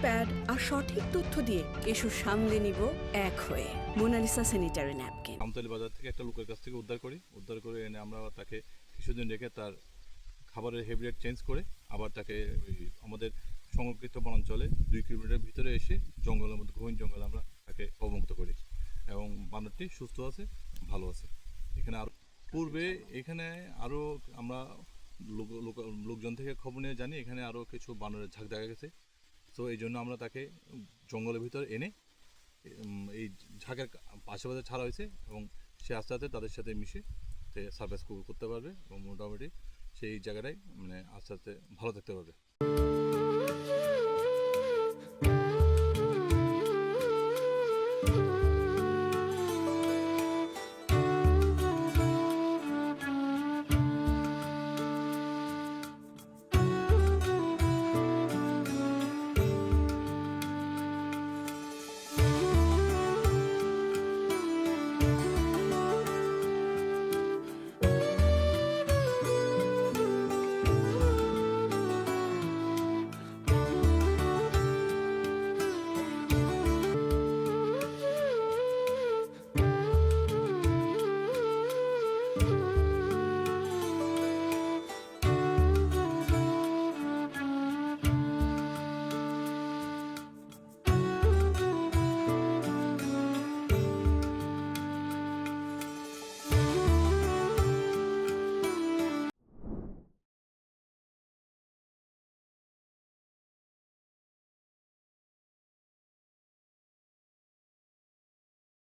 Pad আর সঠিক তথ্য দিয়ে কেশু সামলে নিব এক হয়ে। মোনালিসা স্যানিটারি ন্যাপকিন আমতলী বাজার থেকে একটা লোকের কাছ থেকে উদ্ধার করে এনে আমরা তাকে কিছুদিন রেখে তার খাবারের হ্যাবিটেট চেঞ্জ করে আবার তাকে আমাদের সংরক্ষিত বনাঞ্চলে 2 কিলোমিটার ভিতরে এসে জঙ্গলের মধ্যে গহীন জঙ্গলে আমরা তাকে অবমুক্ত করি এবং বানরটি সুস্থ আছে, ভালো আছে। এখানে আরও পূর্বে এখানে আরও আমরা লোকজন থেকে খবর নিয়ে জানি এখানে আরও কিছু বানরের ঝাঁক দেখা গেছে। তো এই জন্য আমরা তাকে জঙ্গলের ভিতরে এনে এই ঝাঁকের আশেপাশে ছাড়া হয়েছে এবং সে আস্তে আস্তে তাদের সাথে মিশে সে সার্ভাইভ করতে পারবে এবং মোটামুটি সেই জায়গাটায় মানে আস্তে আস্তে ভালো থাকতে পারবে।